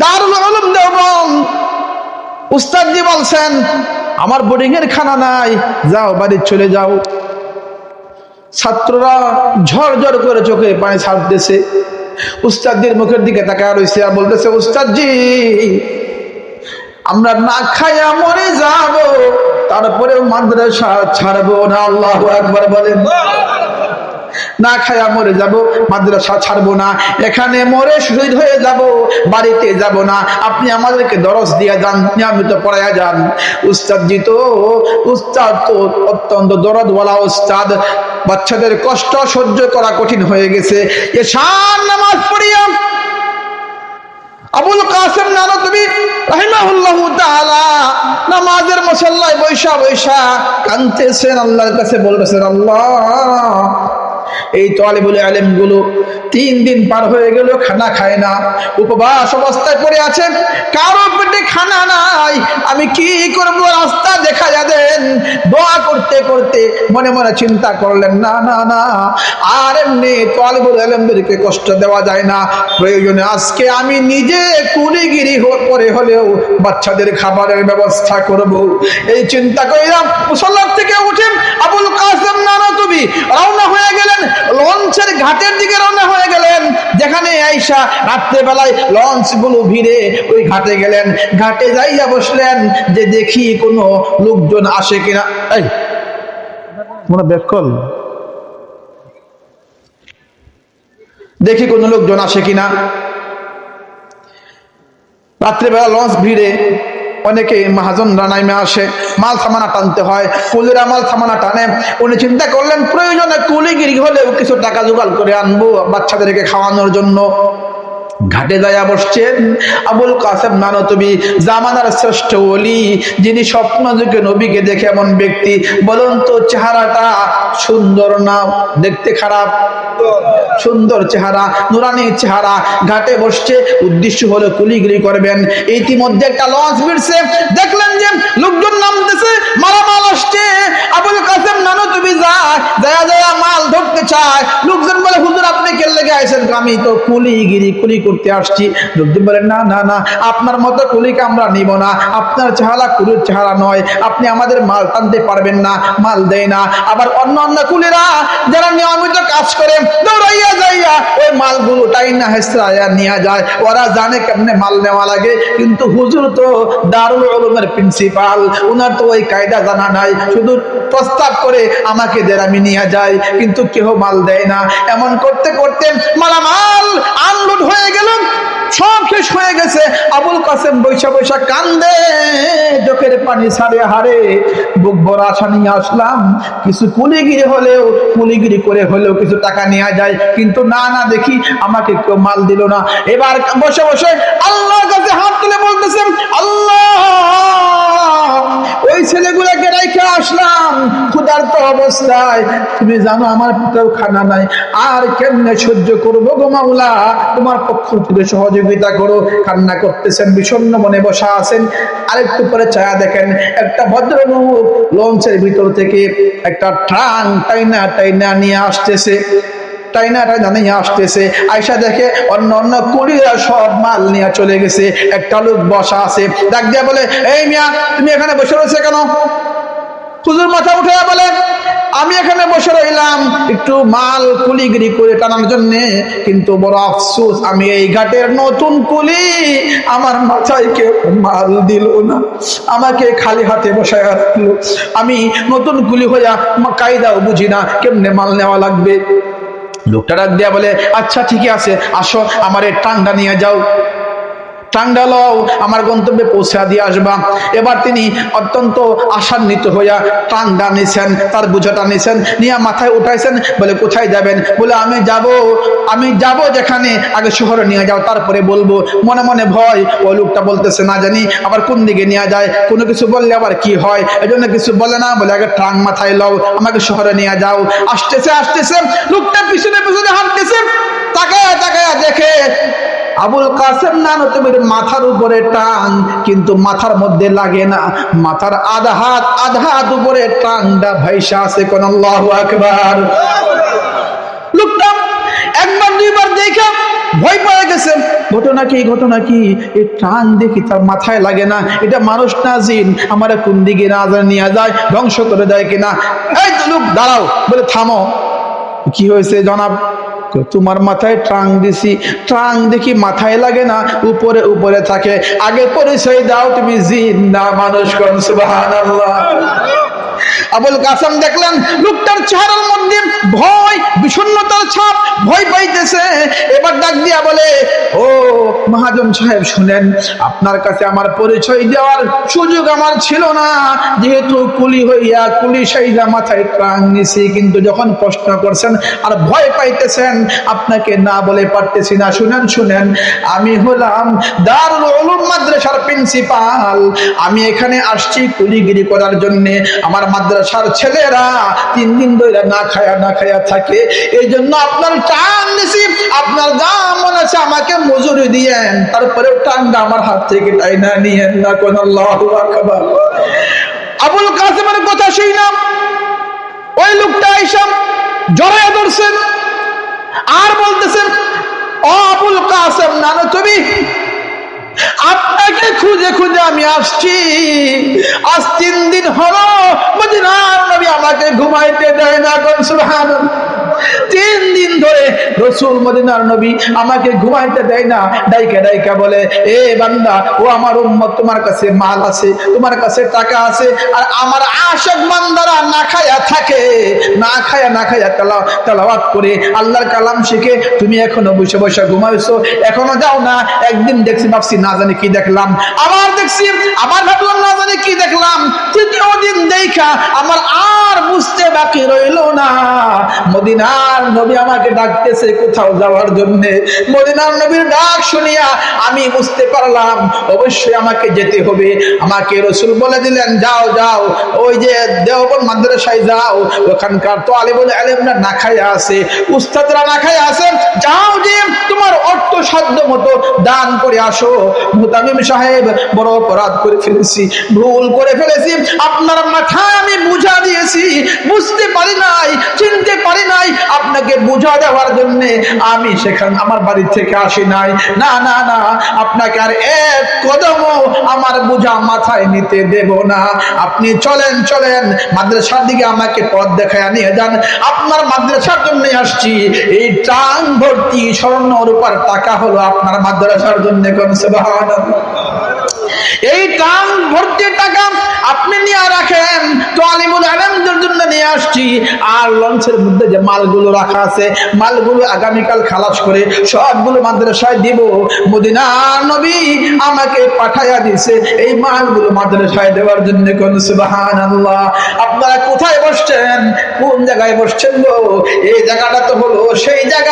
দারুল উলুম দেওবন্দ উস্তাদজি বলছেন আমার বোর্ডিং এর খানা নাই, যাও বাড়ি চলে যাও। ছাত্ররা ঝরঝর করে চোখে পানি ছাড়তেছে। উস্তাদজির মুখের দিকে তাকায় রয়েছে আর বলতেছে, উস্তাদজি আমরা না খাইয়া মরে যাব, তারপরেও মাদ্রাসা ছাড়বো না। আল্লাহু আকবার বলেন। না খায়া মরে যাব, মাদ্রাসা ছাড়বো না, এখানে মরে শহীদ হয়ে যাব, বাড়িতে যাব না। আপনি আমাদেরকে দরস দিয়ে যান, নিয়মিত পড়ায়া যান। উস্তাদ তো অত্যন্ত দরদওয়ালা উস্তাদ। বাচ্চাদের কষ্ট সহ্য করা কঠিন হয়ে গেছে। এশার নামাজ পড়িয়া আবুল কাসেম নানতুবি রাহিমাহুল্লাহু তাআলা নামাজের মুসাল্লায় বৈশা বৈশা কাঁদতেছেন, আল্লাহর কাছে বলতেছেন, আল্লাহ এই তালিবুল ইলম গুলো 3 দিন পার হয়ে গেল, খানা খায় না, উপবাস অবস্থায় পড়ে আছে, কারো পেটে খানা নাই, আমি কি করব? রাস্তা দেখায়া দেন। দোয়া করতে করতে মনে মনে চিন্তা করলেন, না না না, আর এমনি তালিবুল ইলমদেরকে কষ্ট দেওয়া যায় না, প্রয়োজনে আজকে আমি নিজে কুলিগিরি করে হলেও বাচ্চাদের খাবারের ব্যবস্থা করব। এই চিন্তা কইরা মুসল্লা থেকে উঠেন আবুল কাসেম নানতুবি রওনা হয়ে গেলেন, লঞ্চের ঘাটের দিকে রওনা হয়ে গেলেন, যেখানে আয়েশা রাত্রে বেলায় লঞ্চ গুলো ভিড়ে ওই ঘাটে গেলেন। ঘাটে যাইয়া বসলেন যে দেখি কোনো লোকজন আসে কিনা। এই মনে বেকল, দেখি কোনো লোকজন আসে কিনা। রাত্রেবেলা লঞ্চ ভিড়ে অনেকে মহাজনরা নাইমে আসে, মাল সামানা টানতে হয়, কুলিরা মাল সামানা টানে। উনি চিন্তা করলেন প্রয়োজনে কুলিগিরি হলেও কিছু টাকা জোগাড় করে আনবো বাচ্চাদেরকে খাওয়ানোর জন্য। ঘাটে যাইয়া বসছেন আবুল কাসেম নানতুবি, জামানার শ্রেষ্ঠ ওলি, যিনি স্বপ্ন যুগে নবীকে দেখে এমন ব্যক্তি। বলুন তো চেহারাটা সুন্দর না দেখতে খারাপ? সুন্দর চেহারা, নুরানি চেহারা। ঘাটে বসছে, উদ্দেশ্য হলো কুলিগিরি করবেন। ইতিমধ্যে একটা লঞ্চ ভিড়ছে, দেখলেন যে লোকজন নামতেছে, মালামাল আসছে। আবুল কাসেম নানতুবি যায় মাল ধরতে চায়। লোকজন বলে, হুজুর আপনি কে লেগে আইছেন? আমি তো কুলি করতে আসছি। লোকজন বলে, না না না, আপনার মতো কুলিকে আমরা নিব না, আপনার চেহারা কুলির চেহারা নয়, আপনি আমাদের মাল টানতে পারবেন না, মাল দেয় না। আবার অন্য কুলিরা যারা নিয়মিত কাজ করে দৌড়াইয়া যাইয়া ওই মালগুলো টাইনা হেসরাইয়া নিয়ে যায়। ওরা জানে কেমনে মাল নেওয়া লাগে, কিন্তু হুজুর তো দারুল উলুমের প্রিন্সিপাল, উনার তো ওই কায়দা জানা নাই, শুধু প্রস্তাব করে আমাকে দের, আমি নিয়ে যাই, কিন্তু কেউ মাল দেয় না। এমন করতে করতে মালামাল আনলোড হয়ে গেল, সব শেষ হয়ে গেছে। আবুল কাসেম বৈশা বৈশা কান্দে, চোখের পানি ছাড়ে, হারে বুক ভরা আশা নিয়ে আসলাম, কিছু কুলিগিরি করে হলেও কিছু টাকা নেওয়া যায়, কিন্তু না না, দেখি আমাকে কেউ মাল দিল না। এবার বসে বসে আল্লাহর কাছে হাত তুলে বলতেছেন, আল্লাহ ওই ছেলেগুলোকে রেখে আসলাম ক্ষুধার্ত অবস্থায়, তুমি জানো আমার পেটেও খানা নাই, আর কেমনে সহ্য করবো গো মাওলা, তোমার পক্ষ থেকে সহযোগিতা করো। কান্না করতেছেন, বিষণ্ণ মনে বসা আছেন। আরেকটু পরে ছায়া দেখেন একটা ভদ্রলোক লঞ্চের ভিতর থেকে একটা ট্রাঙ্ক টাইনা নিয়ে আসতেছে। আয়সা দেখে অন্য কুলিরা সব মাল নিয়ে চলে গেছে, একটা লোক বসা আছে। ডাক দিয়া বলে, এই মিয়া তুমি এখানে বসে রয়েছে কেন? হুজুর মাথা উঠে বলে, আমি এখানে বসে রইলাম একটু মাল কুলিগিরি করে টানার জন্য, কিন্তু বড় আফসোস আমি এই ঘাটের নতুন কুলি, আমার মাথায় কেউ মাল দিল না, আমাকে খালি হাতে বসায় রাখলো। আমি নতুন কুলি হইয়া কায়দাও বুঝি না কেমনে মাল নেওয়া লাগবে। লোকটা ডাক দিয়া বলে, আচ্ছা ঠিকই আছে, আসো আমার এই টাংটা নিয়ে যাও, টাংটা লও, আমার গন্তব্যে পৌঁছা দিয়ে আসবা। এবার তিনি অত্যন্ত আশান্বিত হইয়া টাংটা নিছেন, তার বোঝাটা নিছেন, নিয়ে মাথায় উঠাইছেন। বলে, কোথায় যাবেন? বলে, আমি যাব যেখানে, আগে শহরে নিয়ে যাও, তারপরে বলবো। মনে মনে ভয়, ওই লোকটা বলতেছে না জানি আবার কোন দিকে নিয়ে যায়, কোনো কিছু বললে আবার কি হয়, এজন্য কিছু বলে না। বলে, আগে ট্রাং মাথায় লও, আমাকে শহরে নিয়ে যাও। আসতেছে লোকটা পিছনে পিছনে হাঁটতেছে, তাকায়া দেখে আবুল কাসেম নানতুবির মাথার উপরে টাং, কিন্তু মাথার মধ্যে লাগে না, মাথার আধা হাত উপরে টাংটা ভাইসা আছে। কোন আল্লাহু আকবার। লোকটা একবার দুইবার দেখে ভয় পেয়ে গেছে। ঘটনা কি এই ট্রাং দেখি তার মাথায় লাগে না, এটা মানুষ না জিন, আমার কোন দিকে না নিয়ে যায়, ধ্বংস করে দেয় কিনা। এই তো লোক দাঁড়াও, বলে থামো, কি হয়েছে জনাব? তোমার মাথায় ট্রাং দিছি, ট্রাং দেখি মাথায় লাগে না, উপরে উপরে থাকে, আগে পরিচয় দাও তুমি জিন না মানুষ। কোন সুবহানাল্লাহ। আবুল কাসেম দেখলেন লোকটার চেহারার মধ্যে ভয়, বিষণ্ণতার ছাপ, ভয় পাইতেছে। এবার ডাক দিয়া বলে, ও মহাজন সাহেব শুনেন, আপনার কাছে আমার পরিচয় দেওয়ার সুযোগ আমার ছিল না, যেহেতু কুলি হইয়া কুলি সাইজা মাথায় ট্রাং নিছি, কিন্তু যখন প্রশ্ন করছেন আর ভয় পাইতেছেন, আপনাকে না বলে পারতেছি না। শুনেন, আমি হলাম দারুল উলুম মাদ্রাসার প্রিন্সিপাল, আমি এখানে আসছি কুলিগিরি করার জন্য। আমার মাদ্রাসার ছেলেরা 3 দিন ধরে না খায়া থাকে, এই জন্য আপনার টান নিছি, আপনার যা মনে আছে আমাকে মজুরি দিয়েন, তারপরে টানটা আমার হাত থেকে টাইনা নিয়েন না। কোন আল্লাহু আকবার। আবুল কাসেমের কথা শুনলাম, ওই লোকটা আইসা জড়াইয়া ধরছেন আর বলতেছেন, ও আবুল কাসেম, নানো তুমি, আপনাকে খুঁজে খুঁজে আমি আসছি, আজ 3 দিন হলো মদিনার নবী আমাকে ঘুমাইতে দেয় না। কোন সুবহানাল্লাহ। 3 দিন ধরে রাসূল মদিনার নবী আমাকে ঘুমাইতে দেয় না। ডাইকা বলে, এ বান্দা, ও আমার উম্মত, তোমার কাছে মাল আছে, তোমার কাছে টাকা আছে, আর আমার আশিক বান্দারা না খায়া থাকে, না খায়া তেলাওয়াত করে আল্লাহর কালাম শিখে, তুমি এখনো বসে বসে ঘুমাইছো, এখনো যাও না। একদিন দেখছি, ভাবছি না জানি কি দেখলাম, আবার দেখছি, আবার ভাবলাম না জানি কি দেখলাম, 3য় দিন দেখা আমার আর বুঝতে বাকি রইল না, মদিনার নবী আমাকে ডাকতেছে কোথাও যাওয়ার জন্য। মদিনার নবীর ডাক শুনিয়া আমি বুঝতে পারলাম অবশ্যই আমাকে যেতে হবে। আমাকে রাসূল বলে দিলেন, যাও, ওই যে দেওবন্দ মাদ্রাসায় যাও, ওখানকার তো আলেমুল আলেমরা না খায়া আছে, উস্তাদরা না খায়া আছে, যাও যে তোমার অর্থ সাধ্য মতো দান করে আসো। মুতামিম সাহেব, বড় অপরাধ করে ফেলেছি, ভুল করে ফেলেছি, আপনার মাথায় আমি বুঝা দিয়েছি, বুঝতে পারি নাই, চিনতে পারি নাই, আপনাকে বুঝা দেওয়ার জন্য আমি সেখানে আমার বাড়ি থেকে আসি নাই। না, আপনাকে আর এক কদমও আমার বুঝা মাথায় নিতে দেব না। আপনি চলেন মাদ্রাসার দিকে, আমাকে পথ দেখায় নিয়ে যান, আপনার মাদ্রাসার জন্য আসছি। এই ট্রাং ভর্তি স্বর্ণ রূপার টাকা হলো আপনার মাদ্রাসার জন্য। কোন সুবহানাল্লাহ। এই ট্রাং ভর্তি টাকা আপনি নিয়ে রাখেন, তো আলিমুল আলেমদের জন্য নিয়ে আসছি। আর লঞ্চের মধ্যে যে মালগুলো রাখা আছে, মালগুলো আগামীকাল খালাস করে সবগুলো মাদ্রাসায় দিব। মদিনার নবী আমাকে পাঠাইয়া দিয়েছে এই মালগুলো মাদ্রাসায় দেওয়ার জন্য। কোন সুবহানাল্লাহ। আপনারা কোথায় বসছেন, কোন জায়গায় বসছেন গো? এই জায়গাটা তো হলো সেই জায়গা।